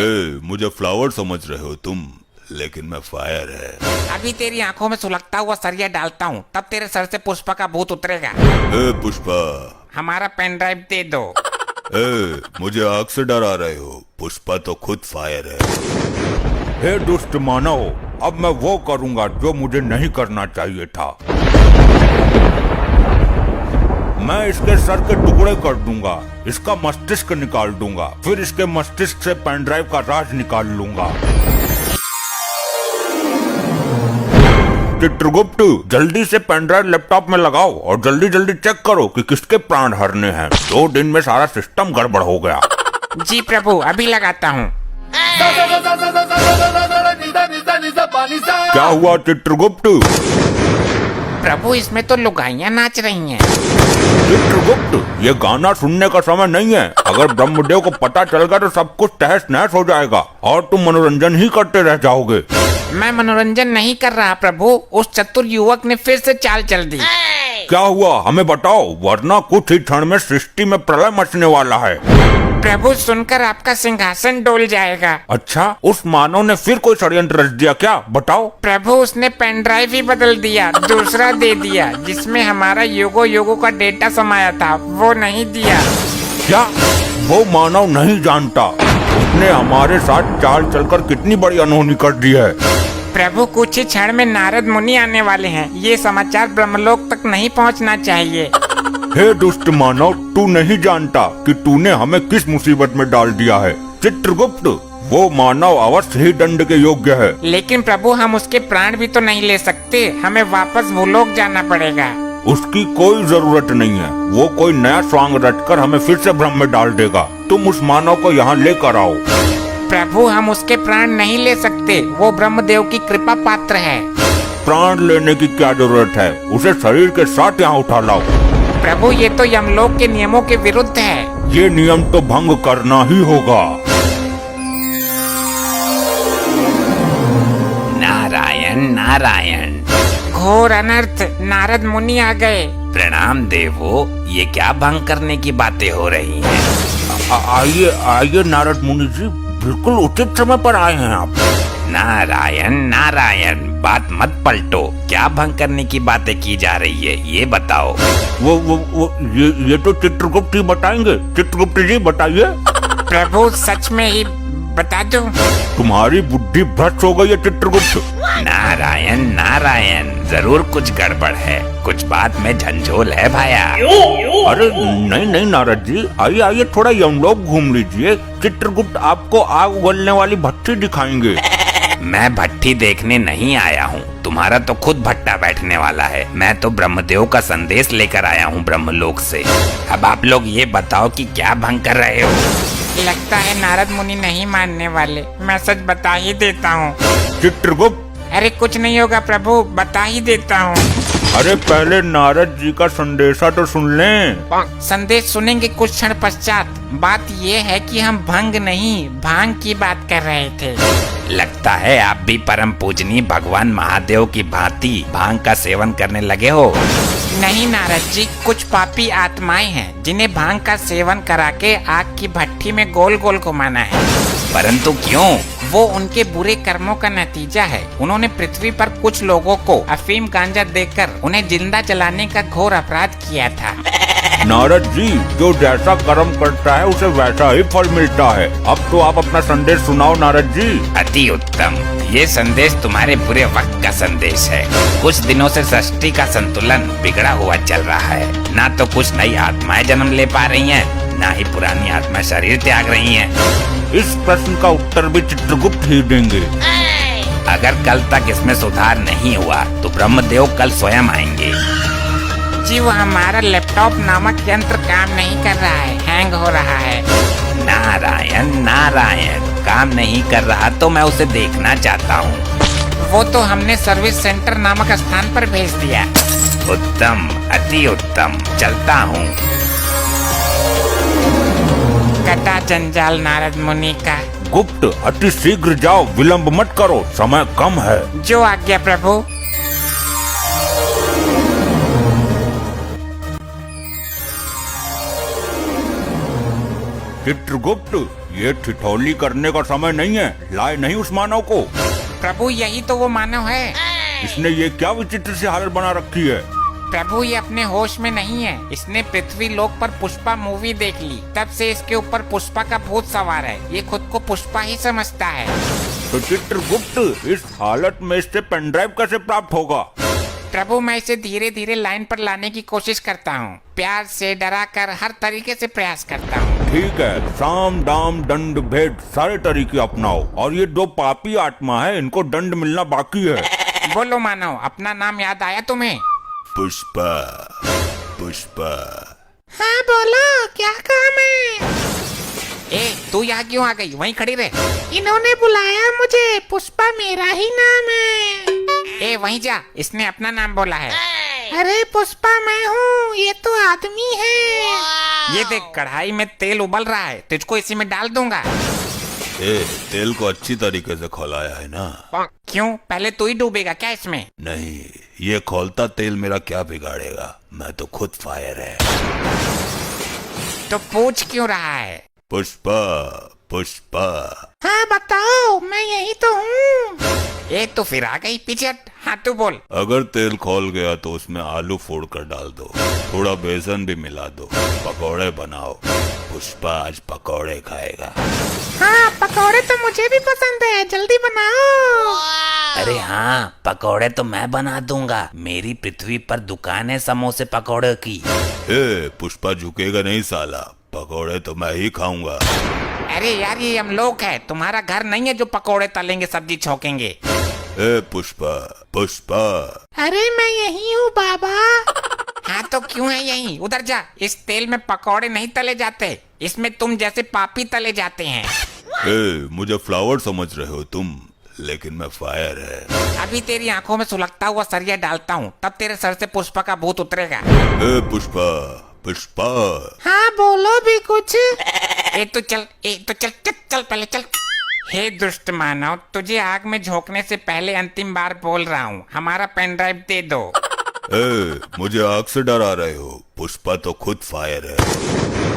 मुझे फ्लावर समझ रहे हो तुम, लेकिन मैं फायर है। अभी तेरी आंखों में सुलगता हुआ सरिया डालता हूँ, तब तेरे सर से पुष्पा का भूत उतरेगा। पुष्पा, हमारा पेन ड्राइव दे दो। मुझे आग से डरा रहे हो? पुष्पा तो खुद फायर है। हे दुष्ट मानव, अब मैं वो करूंगा जो मुझे नहीं करना चाहिए था। मैं इसके सर के टुकड़े कर दूंगा, इसका मस्तिष्क निकाल दूंगा, फिर इसके मस्तिष्क से पेन ड्राइव का राज निकाल लूंगा। चित्रगुप्त, जल्दी से पेन ड्राइव लैपटॉप में लगाओ और जल्दी जल्दी चेक करो कि किसके प्राण हरने हैं। 2 दिन में सारा सिस्टम गड़बड़ हो गया। जी प्रभु, अभी लगाता हूँ। क्या हुआ चित्रगुप्त? प्रभु, इसमें तो लुगाइयाँ नाच रही हैं। चित्रगुप्त, ये गाना सुनने का समय नहीं है। अगर ब्रह्मदेव को पता चल गया तो सब कुछ तहस नहस हो जाएगा और तुम मनोरंजन ही करते रह जाओगे। मैं मनोरंजन नहीं कर रहा प्रभु, उस चतुर युवक ने फिर से चाल चल दी। क्या हुआ हमें बताओ, वरना कुछ ही क्षण में सृष्टि में प्रलय मचने वाला है। प्रभु, सुनकर आपका सिंहासन डोल जाएगा। अच्छा, उस मानव ने फिर कोई षड्यंत्र रच दिया क्या? बताओ। प्रभु, उसने पेन ड्राइव ही बदल दिया, दूसरा दे दिया, जिसमें हमारा युगों का डेटा समाया था, वो नहीं दिया। क्या वो मानव नहीं जानता उसने हमारे साथ चाल चलकर कितनी बड़ी अनहोनी कर दी है? प्रभु, कुछ ही क्षण में नारद मुनि आने वाले हैं, ये समाचार ब्रह्मलोक तक नहीं पहुंचना चाहिए। हे दुष्ट मानव, तू नहीं जानता कि तूने हमें किस मुसीबत में डाल दिया है। चित्रगुप्त, वो मानव अवश्य ही दंड के योग्य है। लेकिन प्रभु, हम उसके प्राण भी तो नहीं ले सकते, हमें वापस भूलोक जाना पड़ेगा। उसकी कोई जरूरत नहीं है, वो कोई नया स्वांग रचकर हमें फिर से भ्रम में डाल देगा। तुम उस मानव को यहाँ लेकर आओ। प्रभु, हम उसके प्राण नहीं ले सकते, वो ब्रह्मदेव की कृपा पात्र है। प्राण लेने की क्या जरूरत है, उसे शरीर के साथ यहाँ उठा लाओ। प्रभु, ये तो यमलोक के नियमों के विरुद्ध है। ये नियम तो भंग करना ही होगा। नारायण नारायण। घोर अनर्थ, नारद मुनि आ गए। प्रणाम देवो, ये क्या भंग करने की बातें हो रही हैं? आइए आइए नारद मुनि जी, बिल्कुल उचित समय पर आए हैं आप। नारायण नारायण, बात मत पलटो, क्या भंग करने की बातें की जा रही है, ये बताओ। ये तो चित्रगुप्त ही बताएंगे। चित्रगुप्त जी बताइए। प्रभु, सच में ही बता दो। तुम्हारी बुद्धि भ्रष्ट हो गई है चित्रगुप्त। नारायण नारायण, जरूर कुछ गड़बड़ है, कुछ बात में झंझोल है भाया। अरे नहीं नहीं नारद जी, आइए आइए, थोड़ा यमलोक घूम लीजिए। चित्रगुप्त आपको आग उगलने वाली भट्टी दिखाएंगे। मैं भट्टी देखने नहीं आया हूँ, तुम्हारा तो खुद भट्टा बैठने वाला है। मैं तो ब्रह्मदेव का संदेश लेकर आया हूँ ब्रह्मलोक से। अब आप लोग ये बताओ कि क्या भंग कर रहे हो? लगता है नारद मुनि नहीं मानने वाले, मैं सच बता ही देता हूँ। चित्रगुप्त, अरे कुछ नहीं होगा प्रभु, बता ही देता हूँ। अरे पहले नारद जी का संदेशा तो सुन लें। संदेश सुनेंगे कुछ क्षण पश्चात। बात ये है कि हम भंग नहीं, भांग की बात कर रहे थे। लगता है आप भी परम पूजनीय भगवान महादेव की भांति भांग का सेवन करने लगे हो। नहीं नारद जी, कुछ पापी आत्माएं हैं जिन्हें भांग का सेवन करा के आग की भट्टी में गोल गोल घुमाना है। परंतु क्यों? वो उनके बुरे कर्मों का नतीजा है। उन्होंने पृथ्वी पर कुछ लोगों को अफीम गांजा देकर उन्हें जिंदा जलाने का घोर अपराध किया था। नारद जी, जो जैसा कर्म करता है उसे वैसा ही फल मिलता है। अब तो आप अपना संदेश सुनाओ नारद जी। अति उत्तम, ये संदेश तुम्हारे बुरे वक्त का संदेश है। कुछ दिनों से सृष्टि का संतुलन बिगड़ा हुआ चल रहा है। ना तो कुछ नई आत्माएं जन्म ले पा रही हैं, ना ही पुरानी आत्माएं शरीर त्याग रही हैं। इस प्रश्न का उत्तर भी चित्रगुप्त ही देंगे। अगर कल तक इसमें सुधार नहीं हुआ तो ब्रह्मदेव कल स्वयं आएंगे। जी, वो हमारा लैपटॉप नामक यंत्र काम नहीं कर रहा है, हैंग हो रहा है। नारायण नारायण, काम नहीं कर रहा तो मैं उसे देखना चाहता हूँ। वो तो हमने सर्विस सेंटर नामक स्थान पर भेज दिया। उत्तम, अति उत्तम, चलता हूँ। कटा जंजाल नारद मुनि का। गुप्त, अति शीघ्र जाओ, विलंब मत करो, समय कम है। जो आज्ञा प्रभु। चित्रगुप्त, ये ठिठौली करने का समय नहीं है, लाए नहीं उस मानव को। प्रभु यही तो वो मानव है। इसने ये क्या विचित्र सी हालत बना रखी है। प्रभु ये अपने होश में नहीं है। इसने पृथ्वी लोक पर पुष्पा मूवी देख ली, तब से इसके ऊपर पुष्पा का भूत सवार है। ये खुद को पुष्पा ही समझता है। तो चित्रगुप्त इस हालत में इससे पेन ड्राइव कैसे प्राप्त होगा? प्रभु मैं इसे धीरे धीरे लाइन पर लाने की कोशिश करता हूँ, प्यार से डरा कर हर तरीके से प्रयास करता हूँ। ठीक है, साम दाम दंड भेद सारे तरीके अपनाओ, और ये दो पापी आत्मा है, इनको दंड मिलना बाकी है। बोलो मानव, अपना नाम याद आया तुम्हें? पुष्पा, पुष्पा। हाँ बोलो, क्या काम है? ए तू यहाँ क्यों आ गई? वहीं खड़ी रहे। इन्होंने बुलाया मुझे, पुष्पा मेरा ही नाम है। ए वहीं जा, इसने अपना नाम बोला है। अरे पुष्पा मैं हूँ, ये तो आदमी है। ये देख कढ़ाई में तेल उबल रहा है, तुझको इसी में डाल दूंगा। तेल को अच्छी तरीके से खौलाया है ना? क्यों, पहले तू ही डूबेगा क्या इसमें? नहीं, ये खौलता तेल मेरा क्या बिगाड़ेगा, मैं तो खुद फायर है। तो पूछ क्यों रहा है? पुष्पा, पुष्पा। हाँ बताओ, मैं यही तो हूँ। ए तो फिर आ गई पीछे हट। हाँ तू बोल। अगर तेल खौल गया तो उसमें आलू फोड़ कर डाल दो, थोड़ा बेसन भी मिला दो, पकौड़े बनाओ। पुष्पा आज पकौड़े खाएगा। हाँ पकौड़े तो मुझे भी पसंद है, जल्दी बनाओ। अरे हाँ, पकौड़े तो मैं बना दूंगा। मेरी पृथ्वी पर दुकान है समोसे पकौड़े की। पुष्पा झुकेगा नहीं साला, पकौड़े तो मैं ही खाऊंगा। अरे यार ये हम लोग है, तुम्हारा घर नहीं है जो पकौड़े तलेंगे सब्जी छौकेंगे। पुष्पा, पुष्पा। अरे मैं यही हूँ बाबा। हाँ तो क्यों है यही? उधर जा, इस तेल में पकौड़े नहीं तले जाते, इसमें तुम जैसे पापी तले जाते हैं। मुझे फ्लावर समझ रहे हो तुम, लेकिन मैं फायर है। अभी तेरी आंखों में सुलगता हुआ सरिया डालता हूँ, तब तेरे सर से पुष्पा का भूत उतरेगा। पुष्पा, पुष्पा। हाँ बोलो भी कुछ। ए तो चल, चल पहले चल। हे दुष्ट मानव, तुझे आग में झोंकने से पहले अंतिम बार बोल रहा हूँ, हमारा पेन ड्राइव दे दो। मुझे आग से डरा रहे हो? पुष्पा तो खुद फायर है।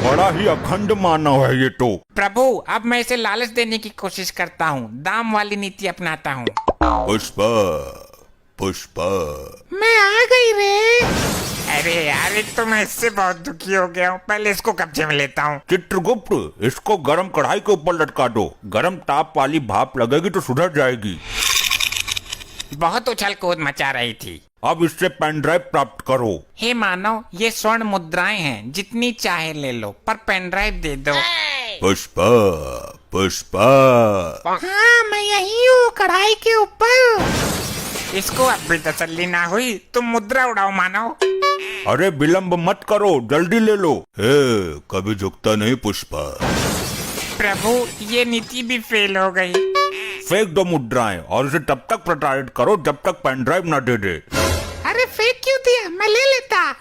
बड़ा ही अखंड मानव है ये तो। प्रभु अब मैं इसे लालच देने की कोशिश करता हूँ, दाम वाली नीति अपनाता हूँ। पुष्पा, पुष्पा। मैं आ गई रे। अरे यार एक तो मैं इससे बहुत दुखी हो गया हूँ, पहले इसको कब्जे में लेता हूँ। चित्रगुप्त, इसको गरम कढ़ाई के ऊपर लटका दो, गरम ताप वाली भाप लगेगी तो सुधर जाएगी। बहुत उछल कूद मचा रही थी। अब इससे पेन ड्राइव प्राप्त करो। हे मानव, ये स्वर्ण मुद्राएं हैं, जितनी चाहे ले लो, पर पेन ड्राइव दे दो। पुष्पा, पुष्पा। हाँ मैं यही हूँ, कढ़ाई के ऊपर। इसको अब भी तसल्ली ना हुई, तुम मुद्रा उड़ाओ मानव। अरे विलंब मत करो, जल्दी ले लो। कभी झुकता नहीं पुष्पा। प्रभु ये नीति भी फेल हो गई। फेंक दो मुद्राएं और इसे तब तक प्रताड़ित करो जब तक पेन ड्राइव न दे दे। अरे फेंक क्यों दिया, मैं ले लेता।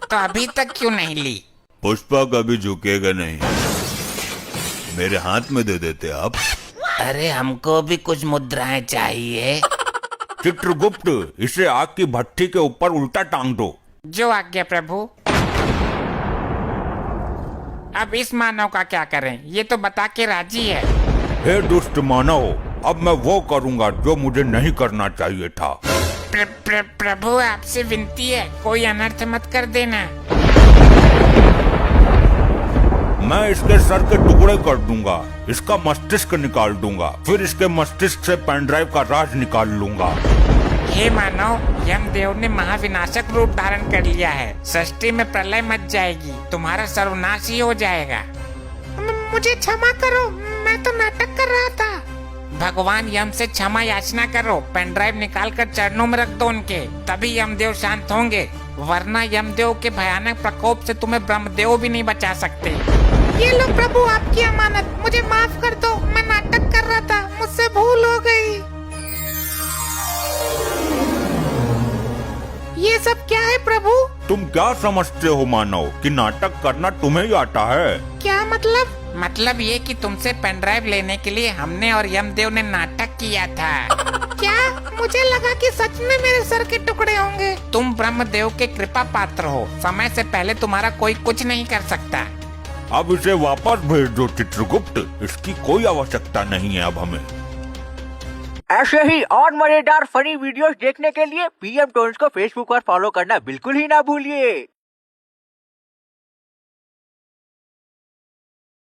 तो अभी तक क्यों नहीं ली? पुष्पा कभी झुकेगा नहीं, मेरे हाथ में दे देते आप। अरे हमको भी कुछ मुद्राएं चाहिए। चित्रगुप्त, इसे आग की भट्टी के ऊपर उल्टा टांग दो। जो आज्ञा प्रभु। अब इस मानव का क्या करें, ये तो बता के राजी है। हे दुष्ट मानव, अब मैं वो करूंगा जो मुझे नहीं करना चाहिए था। प्रभु आपसे विनती है, कोई अनर्थ मत कर देना। मैं इसके सर के टुकड़े कर दूंगा, इसका मस्तिष्क निकाल दूंगा, फिर इसके मस्तिष्क से पेन ड्राइव का राज निकाल लूंगा। हे मानव, यमदेव ने महाविनाशक रूप धारण कर लिया है, सृष्टि में प्रलय मच जाएगी, तुम्हारा सर्वनाश ही हो जाएगा। मुझे क्षमा करो, मैं तो नाटक कर रहा था। भगवान यम से क्षमा याचना करो, पेन ड्राइव निकाल कर चरणों में रख दो उनके, तभी यमदेव शांत होंगे, वरना यमदेव के भयानक प्रकोप से तुम्हें ब्रह्मदेव भी नहीं बचा सकते। ये लो प्रभु आपकी अमानत, मुझे माफ कर दो, मैं नाटक कर रहा था, मुझसे भूल हो गई। ये सब क्या है प्रभु? तुम क्या समझते हो मानव कि नाटक करना तुम्हें ही आता है? क्या मतलब? मतलब ये कि तुमसे पेन ड्राइव लेने के लिए हमने और यमदेव ने नाटक किया था। क्या? मुझे लगा कि सच में मेरे सर के टुकड़े होंगे। तुम ब्रह्मदेव के कृपा पात्र हो, समय से पहले तुम्हारा कोई कुछ नहीं कर सकता। अब इसे वापस भेज दो चित्रगुप्त, इसकी कोई आवश्यकता नहीं है अब हमें। ऐसे ही और मजेदार फनी वीडियोस देखने के लिए पीएम टोन्स को फेसबुक पर फॉलो करना बिल्कुल ही ना भूलिए।